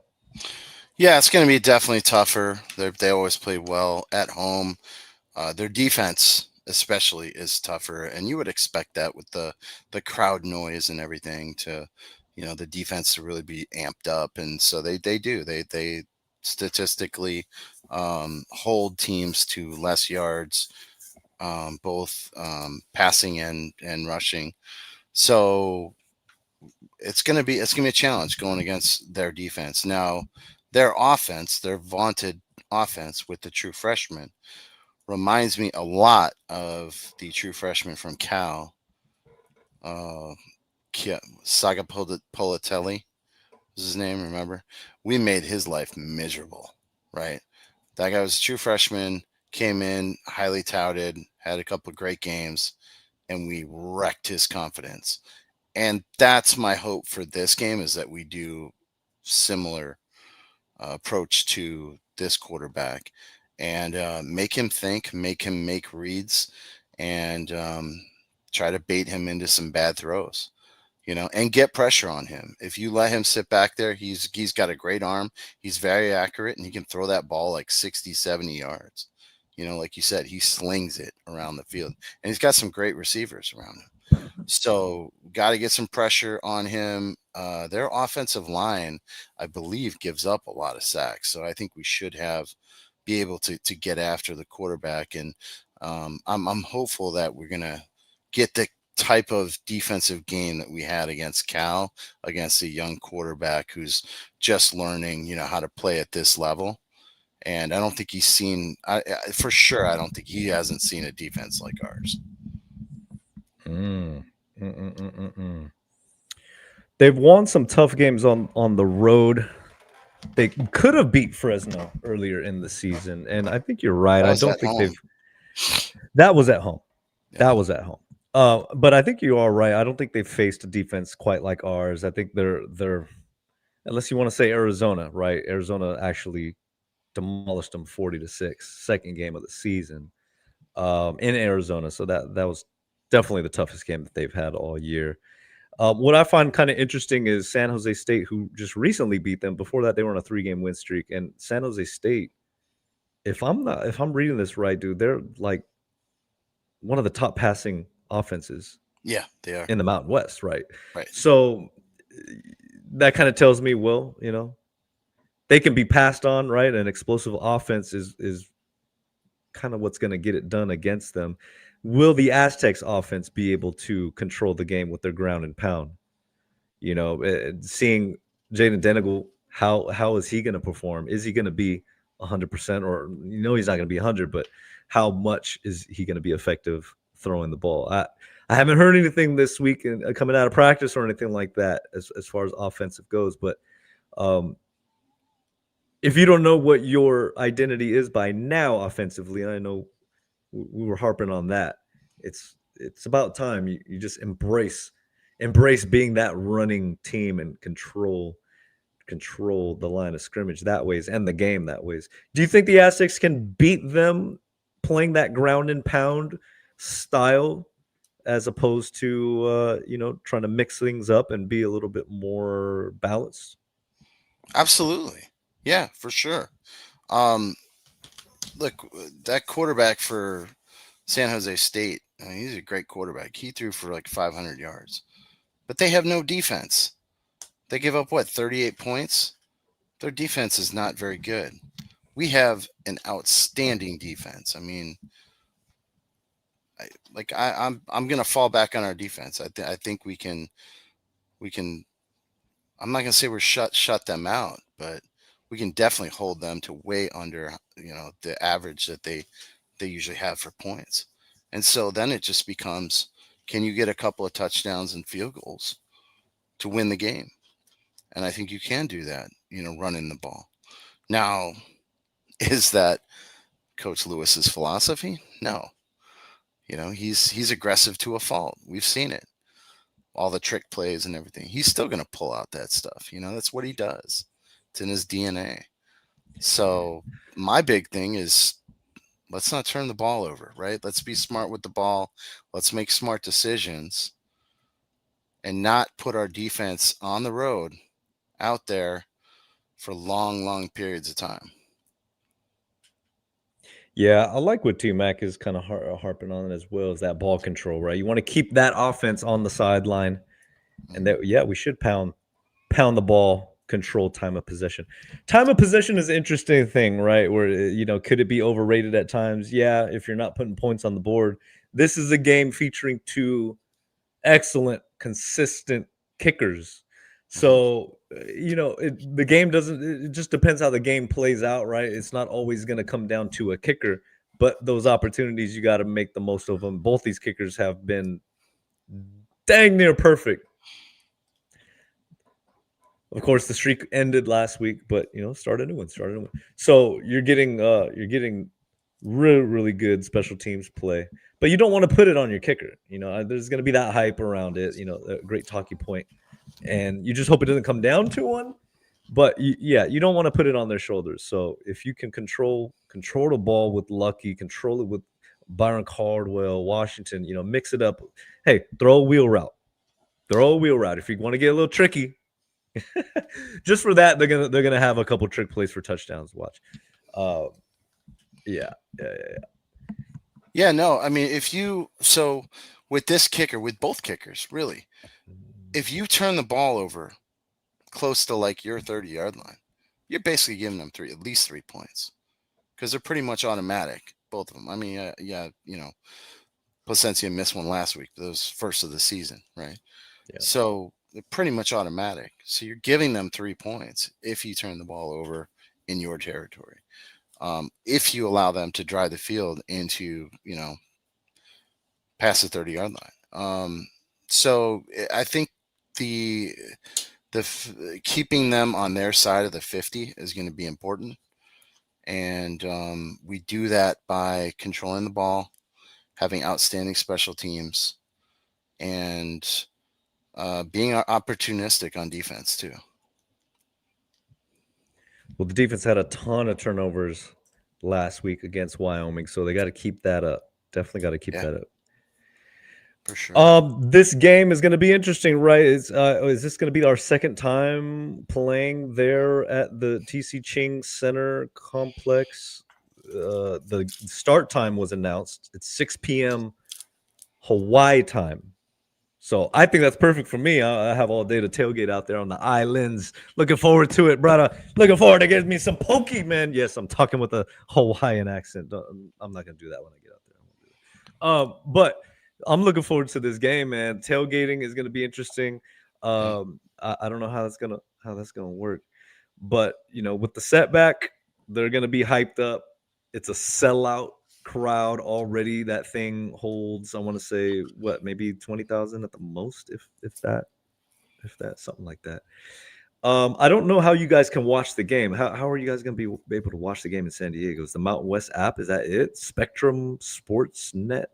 Yeah, it's going to be definitely tougher. They always play well at home. Their defense, especially, is tougher, and you would expect that with the crowd noise and everything to, the defense to really be amped up, and so they do. They statistically hold teams to less yards, both passing and rushing. So it's gonna be a challenge going against their defense. Now, their offense, their vaunted offense with the true freshman, reminds me a lot of the true freshman from Cal, uh, Saga Politelli was his name. Remember, we made his life miserable, right? That guy was a true freshman, came in highly touted, had a couple of great games, and we wrecked his confidence. And that's my hope for this game, is that we do similar approach to this quarterback and make him think, make him make reads, and try to bait him into some bad throws, and get pressure on him. If you let him sit back there, he's got a great arm. He's very accurate, and he can throw that ball like 60, 70 yards. Like you said, he slings it around the field, and he's got some great receivers around him. So got to get some pressure on him. Their offensive line, I believe, gives up a lot of sacks. So I think we should be able to get after the quarterback. And I'm hopeful that we're gonna get the type of defensive game that we had against Cal, against a young quarterback who's just learning, how to play at this level. And I don't think he's seen, for sure, I don't think he hasn't seen a defense like ours. They've won some tough games on the road. They could have beat Fresno earlier in the season, and I think you're right. I don't think they've. That was at home. Yeah. That was at home. But I think you are right. I don't think they've faced a defense quite like ours. I think they're unless you want to say Arizona, right? Arizona actually demolished them 40-6, second game of the season, in Arizona. So that was definitely the toughest game that they've had all year. What I find kind of interesting is San Jose State, who just recently beat them. Before that, they were on a 3-game win streak. And San Jose State, if I'm reading this right, dude, they're like one of the top passing offenses. Yeah, they are in the Mountain West, right? Right. So that kind of tells me, well, they can be passed on, right? An explosive offense is kind of what's going to get it done against them. Will the Aztecs offense be able to control the game with their ground and pound? Seeing Jaden Denigal, how is he going to perform? Is he going to be 100%, or he's not going to be 100, but how much is he going to be effective throwing the ball? I haven't heard anything this week coming out of practice or anything like that as far as offensive goes, but if you don't know what your identity is by now offensively, and I know we were harping on that, it's about time you just embrace being that running team and control the line of scrimmage that ways and the game that ways. Do you think the Aztecs can beat them playing that ground and pound style as opposed to trying to mix things up and be a little bit more balanced? Absolutely. Yeah, for sure. Look, that quarterback for San Jose State, he's a great quarterback. He threw for like 500 yards, but they have no defense. They give up 38 points. Their defense is not very good. We have an outstanding defense. I mean, I'm gonna fall back on our defense. I think we can. I'm not gonna say we're shut them out, but we can definitely hold them to way under the average that they usually have for points. And so then it just becomes, can you get a couple of touchdowns and field goals to win the game? And I think you can do that, running the ball. Now, is that Coach Lewis's philosophy? No. He's aggressive to a fault. We've seen it. All the trick plays and everything. He's still going to pull out that stuff. That's what he does. It's in his DNA. So my big thing is, let's not turn the ball over, right? Let's be smart with the ball. Let's make smart decisions and not put our defense on the road out there for long, long periods of time. Yeah, I like what T-Mac is kind of harping on as well, is that ball control, right? You want to keep that offense on the sideline, and that we should pound the ball, control time of possession. Time of possession is an interesting thing, right? Where could it be overrated at times? Yeah, if you're not putting points on the board. This is a game featuring two excellent, consistent kickers. So, the game it just depends how the game plays out, right? It's not always going to come down to a kicker, but those opportunities, you got to make the most of them. Both these kickers have been dang near perfect. Of course, the streak ended last week, but start a new one. So you're getting really, really good special teams play, but you don't want to put it on your kicker. There's going to be that hype around it. A great talking point, and you just hope it doesn't come down to one. But you don't want to put it on their shoulders. So if you can control the ball with Lucky, control it with Byron Caldwell, Washington, mix it up. Hey, throw a wheel route. If you want to get a little tricky. Just for that, they're gonna have a couple trick plays for touchdowns. Watch. Yeah. No, I mean, with this kicker, with both kickers, really, if you turn the ball over close to like your 30-yard line, you're basically giving them at least 3 points, because they're pretty much automatic, both of them. I mean, Placencia missed one last week. That was first of the season, right? Yeah. So they're pretty much automatic. So you're giving them 3 points if you turn the ball over in your territory. If you allow them to drive the field into, past the 30-yard line. So I think the keeping them on their side of the 50 is going to be important. And we do that by controlling the ball, having outstanding special teams, and being opportunistic on defense too. Well, the defense had a ton of turnovers last week against Wyoming, so they got to keep that up. Definitely got to keep that up. For sure. This game is going to be interesting, right? Is this going to be our second time playing there at the TC Ching Center complex? The start time was announced. It's 6 p.m. Hawaii time. So I think that's perfect for me. I have all day to tailgate out there on the islands. Looking forward to it, brother. Looking forward to getting me some poke, man. Yes, I'm talking with a Hawaiian accent. I'm not going to do that when I get out there. But I'm looking forward to this game, man. Tailgating is going to be interesting. I don't know how that's gonna work. But, with the setback, they're going to be hyped up. It's a sellout crowd already. That thing holds, I want to say, maybe 20,000 at the most, if that, something like that. I don't know how you guys can watch the game. How are you guys going to be able to watch the game in San Diego? Is the Mountain West app, is that it? Spectrum Sports Net,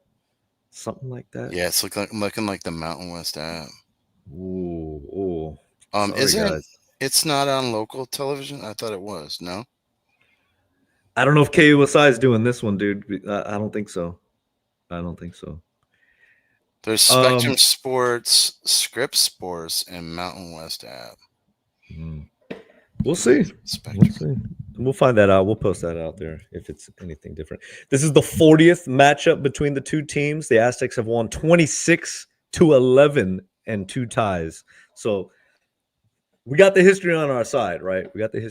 something like that? Yeah, it's looking like the Mountain West app. Ooh. It's not on local television? I thought it was. No? I don't know if KUSI is doing this one, dude. I don't think so. There's Spectrum Sports, Script Sports, and Mountain West app. We'll see. We'll find that out. We'll post that out there if it's anything different. This is the 40th matchup between the two teams. The Aztecs have won 26-11 and 2 ties. So we got the history on our side, right? I think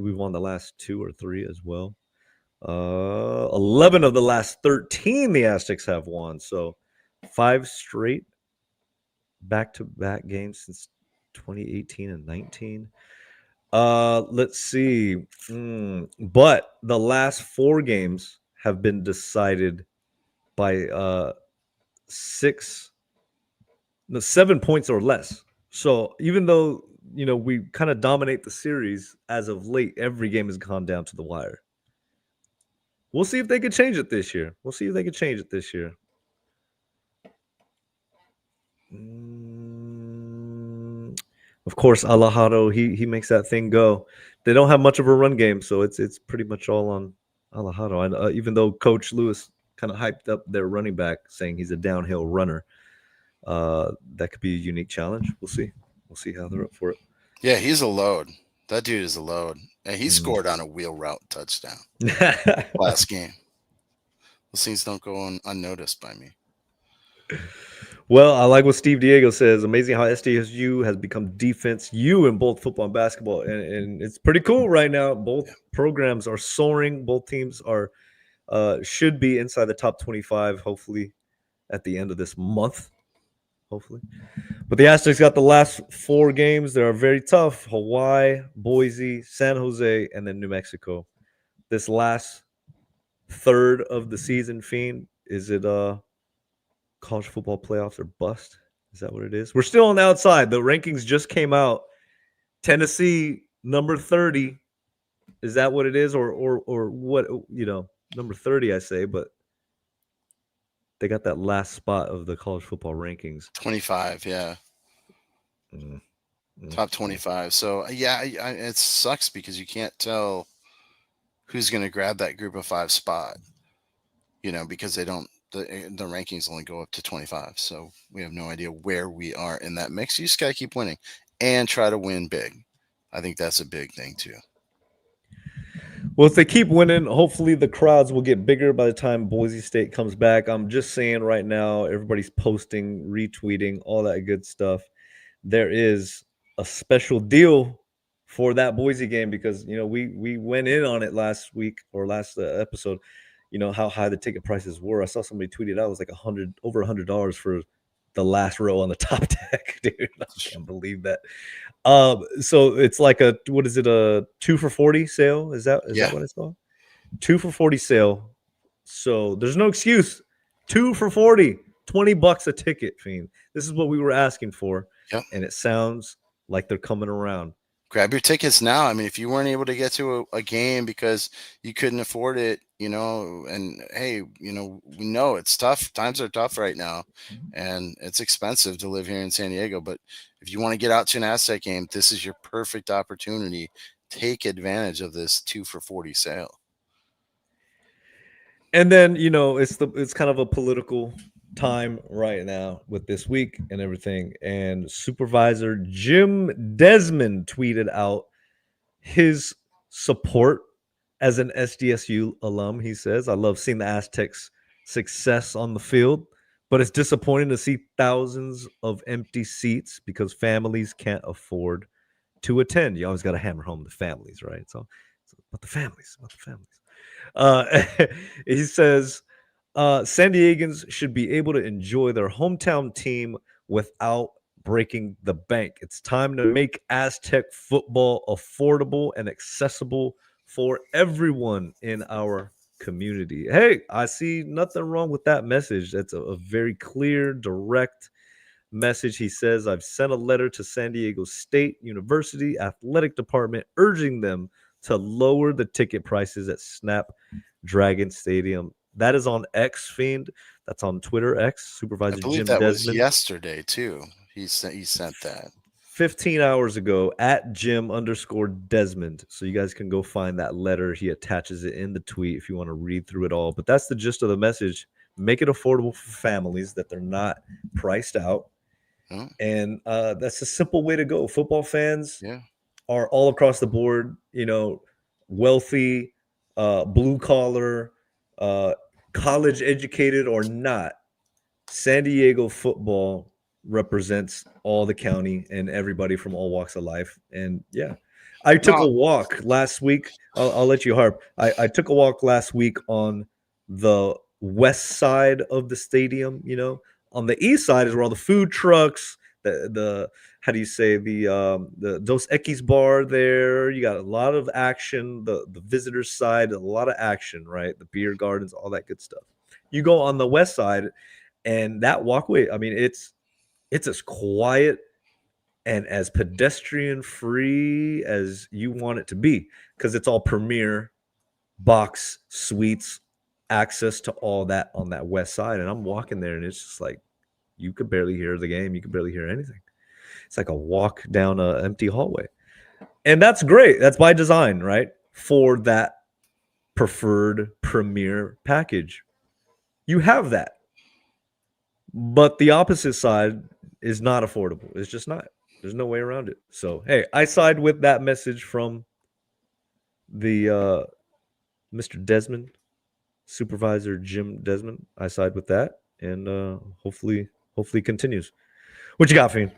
we've won the last 2 or 3 as well. 11 of the last 13 the Aztecs have won. So 5 straight back-to-back games since 2018 and 19. Let's see. But the last 4 games have been decided by 7 points or less. So even though we kind of dominate the series as of late, every game has gone down to the wire. We'll see if they could change it this year. Of course, Alejandro, he makes that thing go. They don't have much of a run game, so it's pretty much all on Alejandro. And even though Coach Lewis kind of hyped up their running back, saying he's a downhill runner, that could be a unique challenge. We'll see how they're up for it. Yeah, he's a load. That dude is a load. And he scored on a wheel route touchdown last game. Those things don't go unnoticed by me. Well, I like what Steve Diego says. Amazing how SDSU has become defense U in both football and basketball. And it's pretty cool right now. Both programs are soaring. Both teams are should be inside the top 25, hopefully, at the end of this month. Hopefully. But the Aztecs got the last 4 games. They are very tough. Hawaii, Boise, San Jose, and then New Mexico. This last third of the season, Fiend, is it college football playoffs or bust? Is that what it is? We're still on the outside. The rankings just came out. Tennessee, number 30. Is that what it is? Or what, number 30, I say, but they got that last spot of the college football rankings. 25, yeah. Top 25. So, yeah, it sucks because you can't tell who's going to grab that group of 5 spot, because they don't. The rankings only go up to 25. So we have no idea where we are in that mix. You just got to keep winning and try to win big. I think that's a big thing too. Well, if they keep winning, hopefully the crowds will get bigger by the time Boise State comes back. I'm just saying right now, everybody's posting, retweeting, all that good stuff. There is a special deal for that Boise game because, we went in on it last week or last episode. How high the ticket prices were. I saw somebody tweet it out. It was like over $100 for the last row on the top deck, dude. I can't believe that. So it's like a 2 for $40 sale? Is that what it's called? 2 for $40 sale. So there's no excuse. 2 for $40, $20 a ticket, Fiend. This is what we were asking for. Yep. And it sounds like they're coming around. Grab your tickets now. I mean, if you weren't able to get to a game because you couldn't afford it, and hey, we know it's tough. Times are tough right now, and it's expensive to live here in San Diego. But if you want to get out to an Aztec game, this is your perfect opportunity. Take advantage of this 2 for $40 sale. And then, it's kind of a political time right now with this week and everything. And Supervisor Jim Desmond tweeted out his support as an SDSU alum. He says, I love seeing the Aztecs' success on the field, but it's disappointing to see thousands of empty seats because families can't afford to attend. You always got to hammer home the families, right? So about the families. He says, San Diegans should be able to enjoy their hometown team without breaking the bank. It's time to make Aztec football affordable and accessible for everyone in our community. Hey, I see nothing wrong with that message. That's a very clear, direct message. He says, I've sent a letter to San Diego State University Athletic Department urging them to lower the ticket prices at Snapdragon Stadium. That is on X, Fiend. That's on Twitter, X. Supervisor I believe Jim that Desmond. was yesterday too. He sent that 15 hours ago at Jim_Desmond. So you guys can go find that letter. He attaches it in the tweet if you want to read through it all. But that's the gist of the message. Make it affordable for families that they're not priced out. And that's a simple way to go. Football fans are all across the board, wealthy, blue collar, college educated or not. San Diego football represents all the county and everybody from all walks of life. And I took a walk last week. I'll let you harp. I took a walk last week on the west side of the stadium. On the east side is where all the food trucks, the how do you say, the Dos Equis bar there. You got a lot of action. The visitor side, a lot of action, right? The beer gardens, all that good stuff. You go on the west side, and that walkway, I mean, it's as quiet and as pedestrian free as you want it to be, because it's all premier box suites, access to all that on that west side. And I'm walking there, and it's just like you could barely hear the game. You could barely hear anything. It's like a walk down an empty hallway. And that's great. That's by design, right? For that preferred premier package. You have that. But the opposite side is not affordable. It's just not. There's no way around it. So hey, I side with that message from the Mr. Desmond, Supervisor Jim Desmond. I side with that, and hopefully continues. What you got, Fiend?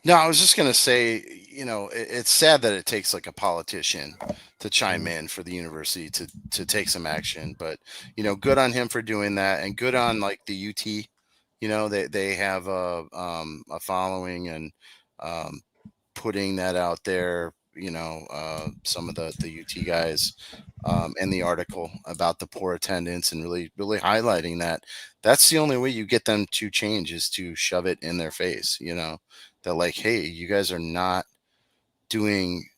No, I was just gonna say, it's sad that it takes like a politician to chime in for the university to take some action. But good on him for doing that, and good on like the UT. They have a following and putting that out there. Some of the UT guys in the article about the poor attendance and really highlighting that. That's the only way you get them to change is to shove it in their face. They're like, hey, you guys are not doing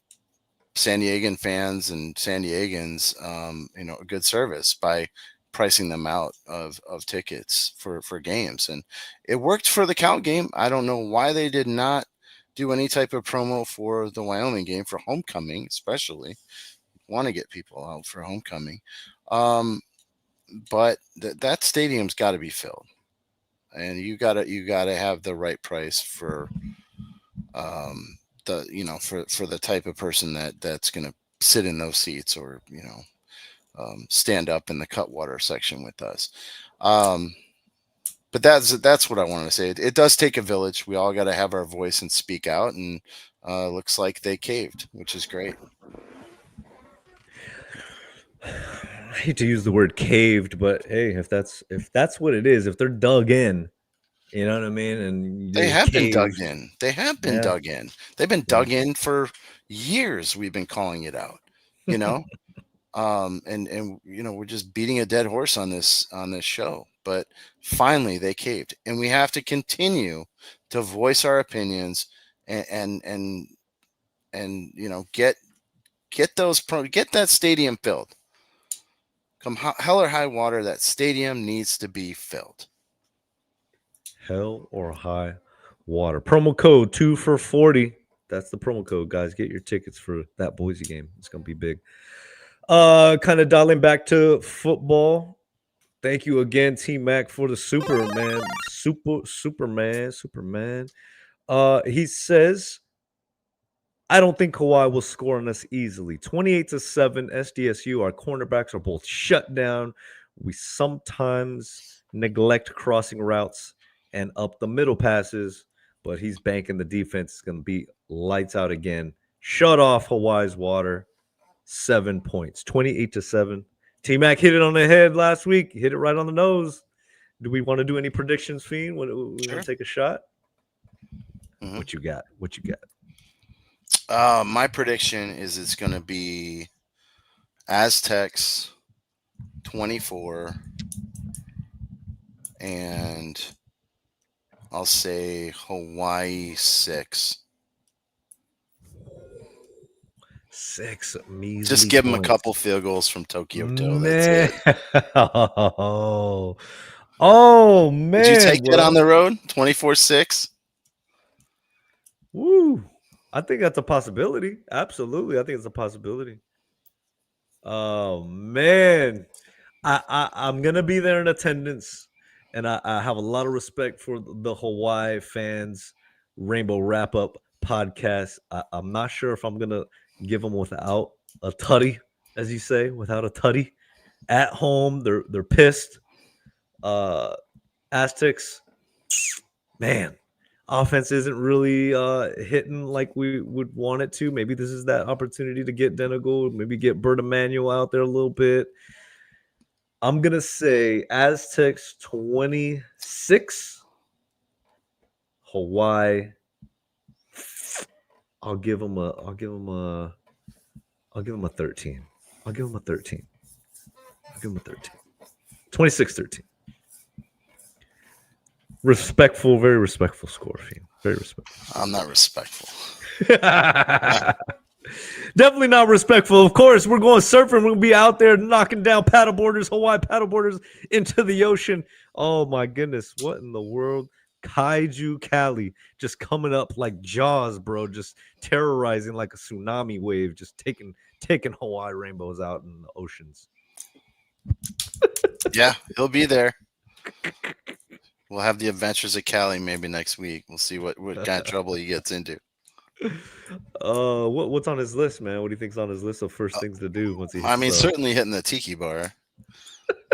San Diegan fans and San Diegans, a good service by pricing them out of tickets for games. And it worked for the Cal game. I don't know why they did not do any type of promo for the Wyoming game for homecoming, especially. Want to get people out for homecoming. But that stadium's got to be filled. And you gotta have the right price for for the type of person that's gonna sit in those seats or stand up in the Cutwater section with us. But that's what I wanted to say. It does take a village. We all got to have our voice and speak out, and looks like they caved, which is great. I hate to use the word caved, but hey, if that's what it is, if they're dug in, you know what I mean? And they have been dug caved. in. They have been dug in. They've been dug in for years. We've been calling it out, and we're just beating a dead horse on this show. But finally, they caved, and we have to continue to voice our opinions and get that stadium filled. Come hell or high water, that stadium needs to be filled. Hell or high water. Promo code 2 for 40. That's the promo code, guys. Get your tickets for that Boise game. It's gonna be big. Kind of dialing back to football. Thank you again, T-Mac, for the Superman. He says, I don't think Hawaii will score on us easily. 28-7, SDSU. Our cornerbacks are both shut down. We sometimes neglect crossing routes and up the middle passes, but he's banking the defense is going to be lights out again. Shut off Hawaii's water. 7 points. 28-7. T-Mac hit it on the head last week. He hit it right on the nose. Do we want to do any predictions, Fiend? We want to take a shot? Mm-hmm. What you got? My prediction is it's going to be Aztecs 24, and I'll say Hawaii 6. 6 measly Just give them a points. couple field goals from Tokyo Joe. That's it. Oh man! Did you take that on the road? 24-6. Woo! I think that's a possibility. Absolutely, I think it's a possibility. Oh man, I'm gonna be there in attendance, and I have a lot of respect for the Hawaii fans Rainbow Wrap Up podcast. I'm not sure if I'm gonna give them without a tutty, as you say, without a tutty. At home, they're pissed. Aztecs, man, offense isn't really hitting like we would want it to. Maybe this is that opportunity to get Denegal, maybe get Bert Emanuel out there a little bit. I'm gonna say Aztecs 26, Hawaii. I'll give them a 13. 26-13. Respectful, very respectful score, Fiend. Very respectful. I'm not respectful. Definitely not respectful. Of course, we're going surfing. We're going to be out there knocking down paddleboarders, Hawaii paddleboarders into the ocean. Oh, my goodness. What in the world? Kaiju Cali just coming up like Jaws, bro. Just terrorizing like a tsunami wave. Just taking Hawaii rainbows out in the oceans. Yeah, he'll be there. We'll have the Adventures of Cali maybe next week. We'll see what kind of trouble he gets into. What's on his list, man? What do you think's on his list of first things to do once he hits I mean, the... certainly hitting the tiki bar.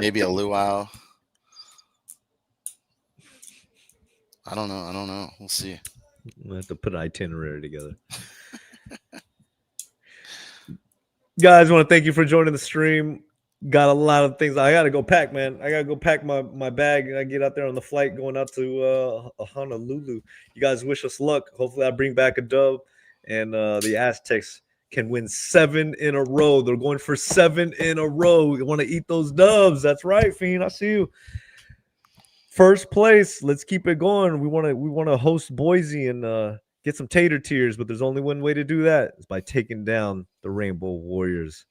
Maybe a luau. I don't know. We'll see. We'll have to put an itinerary together. Guys, I want to thank you for joining the stream. Got a lot of things. I got to go pack, man. I got to go pack my bag. I get out there on the flight going out to Honolulu. You guys wish us luck. Hopefully I bring back a dub. And the Aztecs can win 7 in a row. They're going for 7 in a row. We want to eat those dubs. That's right, Fiend. I see you. First place. Let's keep it going. We want to host Boise and get some tater tears, but there's only one way to do that. It's by taking down the Rainbow Warriors.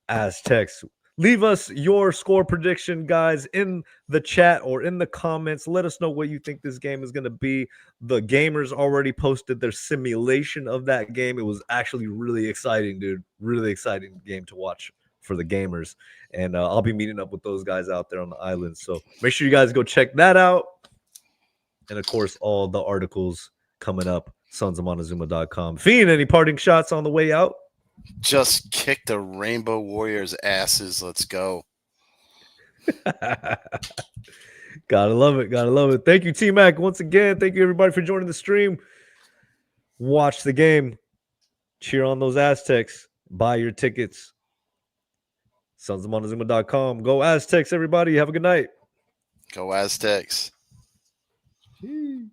Aztecs. Leave us your score prediction, guys, in the chat or in the comments. Let us know what you think this game is going to be. The gamers already posted their simulation of that game. It was actually really exciting, dude. Really exciting game to watch for the gamers. And I'll be meeting up with those guys out there on the island. So make sure you guys go check that out. And, of course, all the articles coming up, sonsofmontezuma.com. Fiend, any parting shots on the way out? Just kick the Rainbow Warriors' asses. Let's go. Gotta love it. Gotta love it. Thank you, T-Mac. Once again, thank you, everybody, for joining the stream. Watch the game. Cheer on those Aztecs. Buy your tickets. sonsofmontezuma.com. Go Aztecs, everybody. Have a good night. Go Aztecs. Jeez.